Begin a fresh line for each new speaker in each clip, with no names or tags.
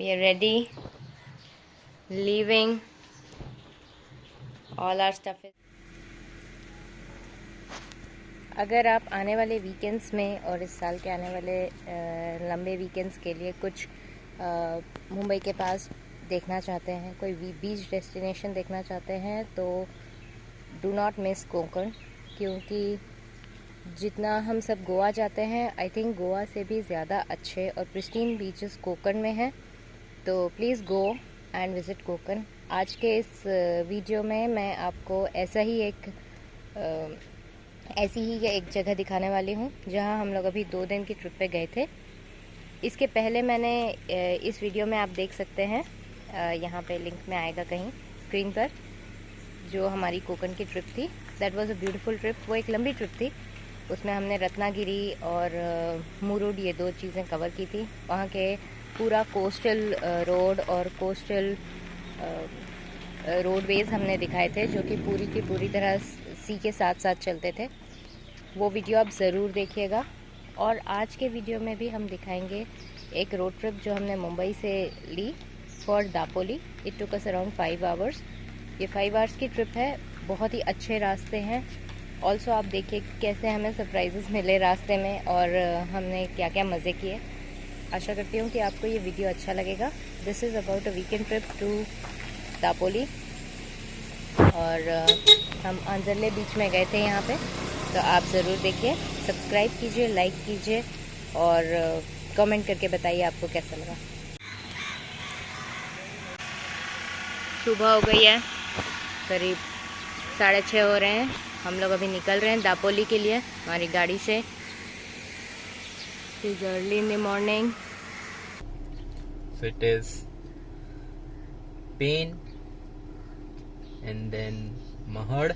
We are ready, leaving. All our stuff is. अगर आप आने वाले वीकेंड्स में और इस साल के आने वाले लंबे वीकेंड्स के लिए कुछ मुंबई के पास देखना चाहते हैं, कोई बीच डेस्टिनेशन देखना चाहते हैं, तो डू नॉट मिस कोकण, क्योंकि जितना हम सब गोवा जाते हैं, आई थिंक गोवा से भी ज़्यादा अच्छे और प्रिस्टीन बीचेस कोकण में हैं. तो please go and visit Konkan. आज के इस वीडियो में मैं आपको ऐसी ही एक जगह दिखाने वाली हूँ जहाँ हम लोग अभी 2 दिन की ट्रिप पे गए थे. इसके पहले मैंने इस वीडियो में आप देख सकते हैं, यहाँ पे लिंक में आएगा कहीं स्क्रीन पर, जो हमारी कोकण की ट्रिप थी. That was a beautiful trip. वो एक लंबी ट्रिप थी. उसमें हमने रत्नागिरी और मुरुड ये 2 चीज़ें कवर की थी. वहाँ के पूरा कोस्टल रोड और कोस्टल रोडवेज़ हमने दिखाए थे, जो कि पूरी की पूरी तरह सी के साथ साथ चलते थे. वो वीडियो आप ज़रूर देखिएगा. और आज के वीडियो में भी हम दिखाएंगे एक रोड ट्रिप जो हमने मुंबई से ली for Dapoli. It took us around 5 hours. ये 5 आवर्स की ट्रिप है. बहुत ही अच्छे रास्ते हैं. ऑल्सो आप देखिए कैसे हमें सरप्राइजेस मिले रास्ते में और हमने क्या क्या मज़े किए. आशा करती हूँ कि आपको ये वीडियो अच्छा लगेगा. This is about a weekend trip to Dapoli. और हम अंजरले बीच में गए थे यहाँ पे, तो आप ज़रूर देखिए. सब्सक्राइब कीजिए, लाइक कीजिए और कमेंट करके बताइए आपको कैसा लगा. सुबह हो गई है, करीब 6:30 हो रहे हैं. हम लोग अभी निकल रहे हैं दापोली के लिए हमारी गाड़ी से. It is early in the morning.
So it is Pain and then Mahad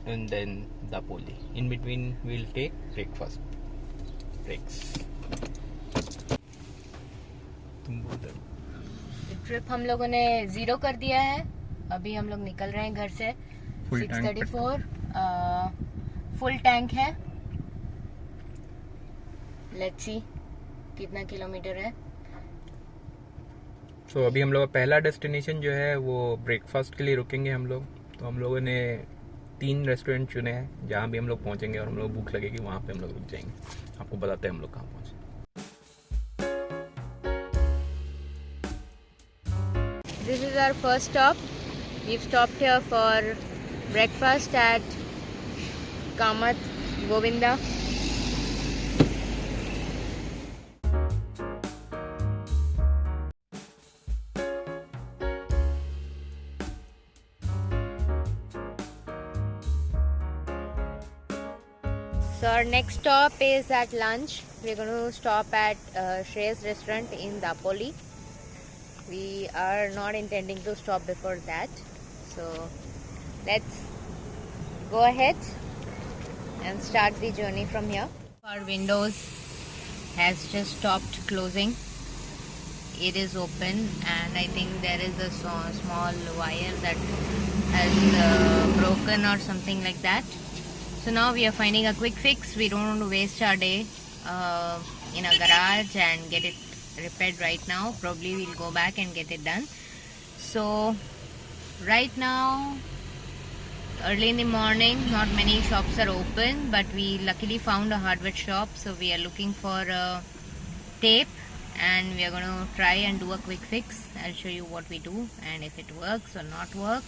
and then Dapoli. In between we'll take breaks.
Trip हम लोगों ने 0 कर दिया है. अभी हम लोग निकल रहे हैं घर से. 6:34 फुल टैंक है. लेट्स सी कितना किलोमीटर है.
तो अभी हम लोग का पहला डेस्टिनेशन जो है वो ब्रेकफास्ट के लिए रुकेंगे हम लोग. तो हम लोगों ने 3 रेस्टोरेंट चुने हैं जहाँ भी हम लोग पहुँचेंगे और हम लोग भूख लगेगी वहाँ पे हम लोग रुक जाएंगे. आपको बताते हैं हम लोग कहाँ पहुँचे.
This is our first stop. We've stopped here for breakfast at Kamat Govinda. So our next stop is at lunch. We're going to stop at Shreyas restaurant in Dapoli. We are not intending to stop before that. So let's go ahead and start the journey from here. Our windows has just stopped closing. It is open and I think there is a small wire that has broken or something like that. So now we are finding a quick fix. We don't want to waste our day in a garage and get it repaired right now. Probably we'll go back and get it done. So right now, early in the morning, not many shops are open, but we luckily found a hardware shop. So we are looking for a tape and we are going to try and do a quick fix. I'll show you what we do and if it works or not work.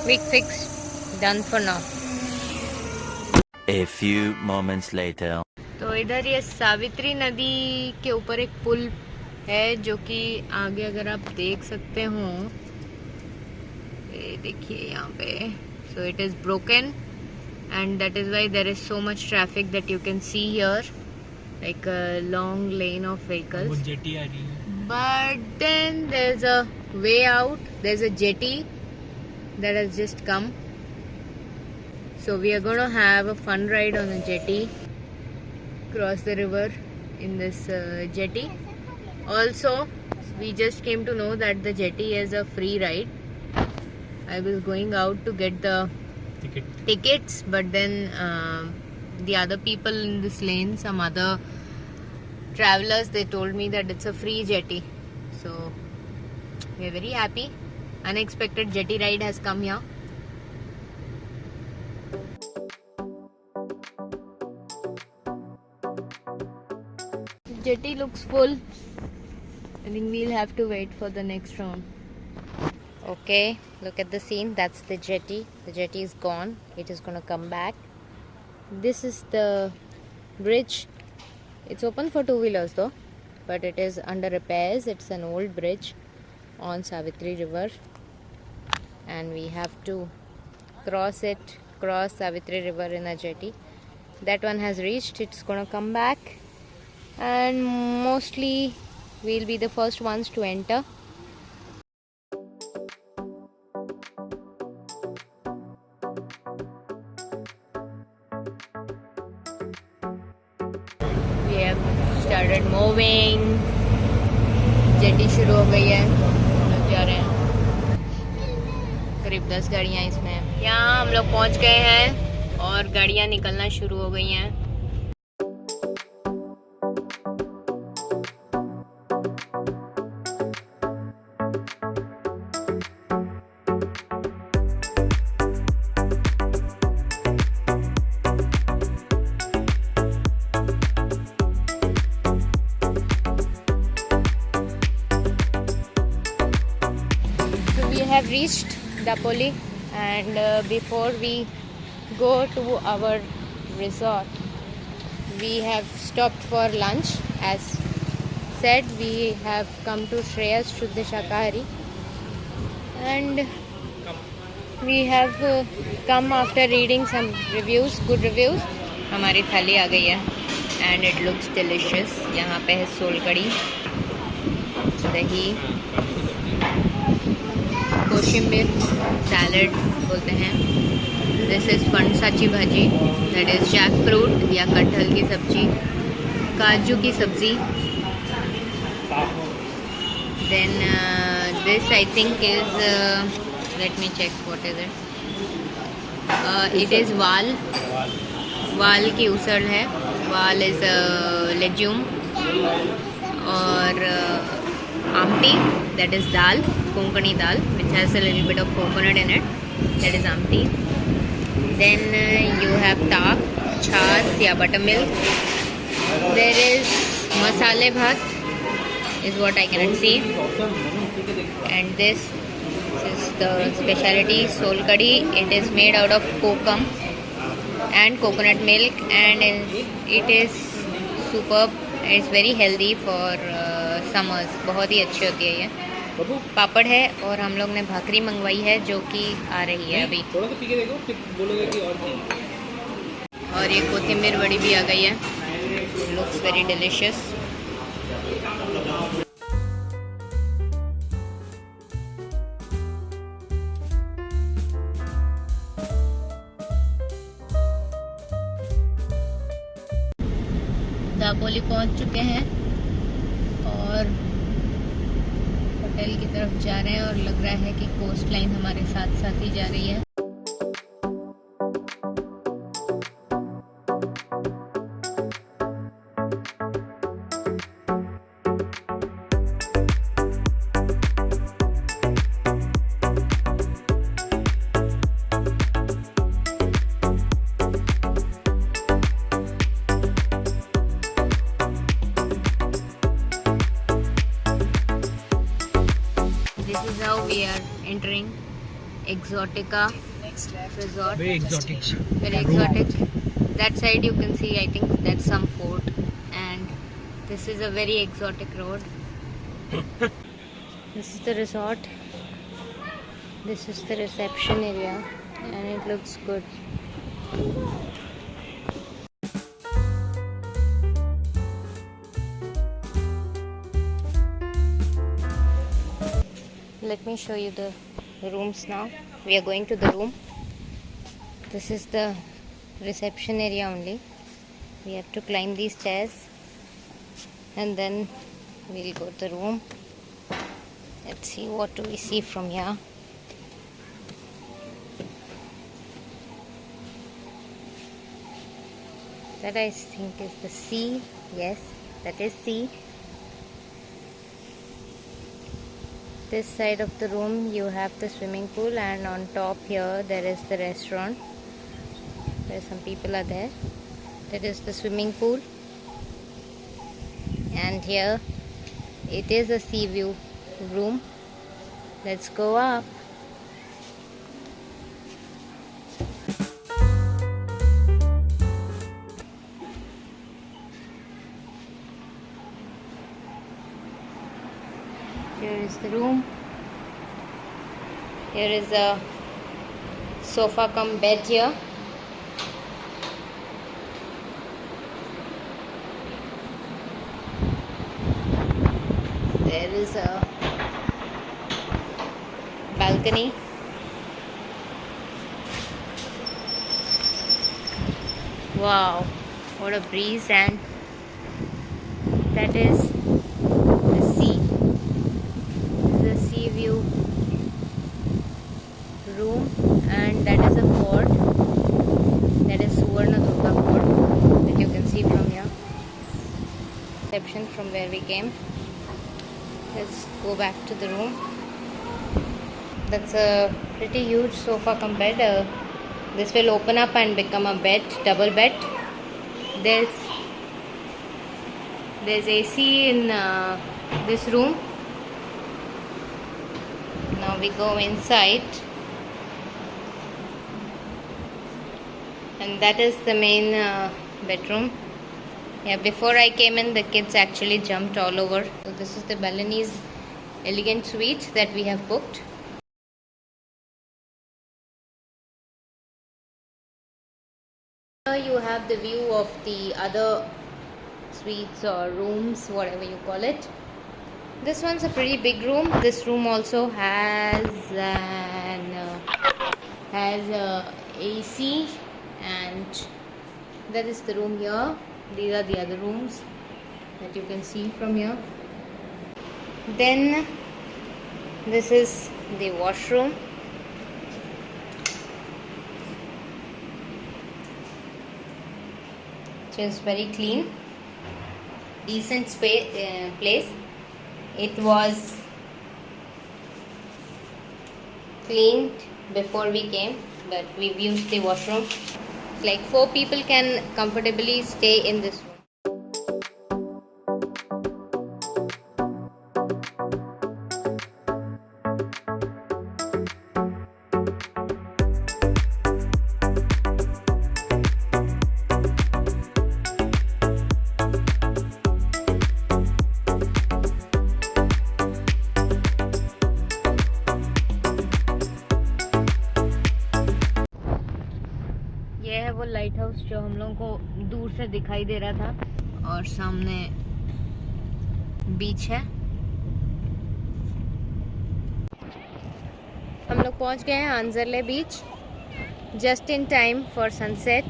Quick fix done for now.
A few moments later.
तो इधर ये सावित्री नदी के ऊपर एक पुल है जो कि आगे अगर आप देख सकते हो, ये देखिए यहाँ पे. So it is broken and that is why there is so much traffic that you can see here. like a long lane of vehicles.
Jetty आ रही है.
But then there's a way out. There's a jetty that has just come. So we are going to have a fun ride on a jetty. Cross the river in this jetty. Also, we just came to know that the jetty is a free ride. I was going out to get the tickets, but then the other people in this lane, some other travelers, they told me that it's a free jetty. So we are very happy. Unexpected jetty ride has come here. Jetty looks full. I think we'll have to wait for the next round. Okay, look at the scene. That's the jetty. The jetty is gone. It is gonna come back. This is the bridge. It's open for two-wheelers though, but it is under repairs. It's an old bridge on Savitri River, and we have to cross Savitri River in a jetty. That one has reached. It's gonna come back, and mostly we'll be the first ones to enter. We have started moving. Jetty शुरू हो गई है. हम लोग जा रहे हैं. करीब 10 गाड़ियाँ इसमें हैं. यहाँ हम लोग पहुँच गए हैं और गाड़ियाँ निकलना शुरू हो गई हैं. We have reached Dapoli, and before we go to our resort, we have stopped for lunch. As said, we have come to Shreyas Shuddha Shakahari, and we have come after reading some reviews, good reviews. हमारी थाली आ गई है and it looks delicious. यहाँ पे है soul कड़ी, दही, कोशिम्बीर salad बोलते हैं. दिस इज़ फणसाची भाजी, दैट इज़ जैक फ्रूट या कटहल की सब्जी, काजू की सब्जी. Then this I think is, let me check what is it. It is val की उसड़ है. Val is legume. और amti, that is dal, konkani dal, which has a little bit of coconut in it, that is amti. Then you have taak, chas ya buttermilk. There is masale bhat, is what I cannot see. And this is the speciality, sol kadhi. It is made out of kokum and coconut milk, and it is superb. It's very healthy for summers. बहुत ही अच्छी होती है ये. पापड़ है और हम लोग ने भाकरी मंगवाई है जो कि आ रही है अभी.
थोड़ा सा पी के देखो, फिर बोलोगे कि और चाहिए.
और ये कोथिंबीर वड़ी भी आ गई है. Looks very delicious. दापोली पहुंच चुके हैं और होटल की तरफ जा रहे हैं, और लग रहा है कि कोस्ट लाइन हमारे साथ साथ ही जा रही है. This is how we are entering Exotica Resort.
Very exotic.
Very exotic. That side you can see, I think that's some fort, and this is a very exotic road. This is the resort. This is the reception area, and it looks good. let me show you the rooms now. We are going to the room. This is the reception area only. We have to climb these stairs and then we'll go to the room. Let's see what do we see from here. That I think is the sea. Yes, that is sea. This side of the room you have the swimming pool, and on top here there is the restaurant where some people are there. That is the swimming pool, and here it is a sea view room. Let's go up. Here is the room. Here is a sofa cum bed here. There is a balcony. Wow, what a breeze, and that is the sea. This is a sea view room, and that is a fort. That is Suvarnadurga fort that you can see from here. Reception from where we came. Let's go back to the room. That's a pretty huge sofa cum bed. This will open up and become a bed, double bed. There's AC in this room. Now we go inside, and that is the main bedroom. Yeah, before I came in, the kids actually jumped all over. So this is the Balinese elegant suite that we have booked. Here you have the view of the other suites or rooms, whatever you call it. This one's a pretty big room. This room also has AC, and that is the room here. These are the other rooms that you can see from here. Then this is the washroom. Which is very clean. Decent place. It was cleaned before we came, but we've used the washroom. Like 4 people can comfortably stay in this room. ये है वो light house जो हम लोगों को दूर से दिखाई दे रहा था, और सामने बीच है। हम लोग पहुंच गए हैं Anjarle beach, just in time for sunset.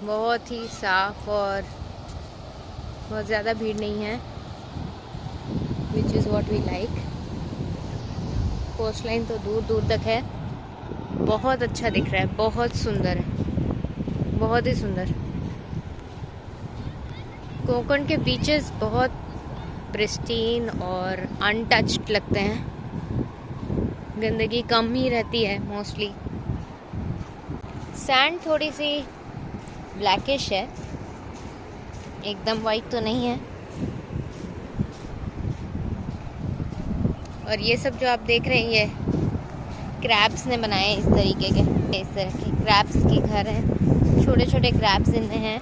बहुत ही साफ और बहुत ज़्यादा भीड़ नहीं है, which is what we like. Coast line तो दूर दूर तक है। बहुत अच्छा दिख रहा है, बहुत सुंदर है, बहुत ही सुंदर। कोकण के बीचेस बहुत प्रिस्टीन और अनटच्ड लगते हैं। गंदगी कम ही रहती है मोस्टली। सैंड थोड़ी सी ब्लैकिश है, एकदम वाइट तो नहीं है। और ये सब जो आप देख रहे हैं, ये क्रैब्स ने बनाए इस तरीके के। इस तरह के क्रैब्स के घर हैं, छोटे छोटे क्रैब्स इनमें हैं।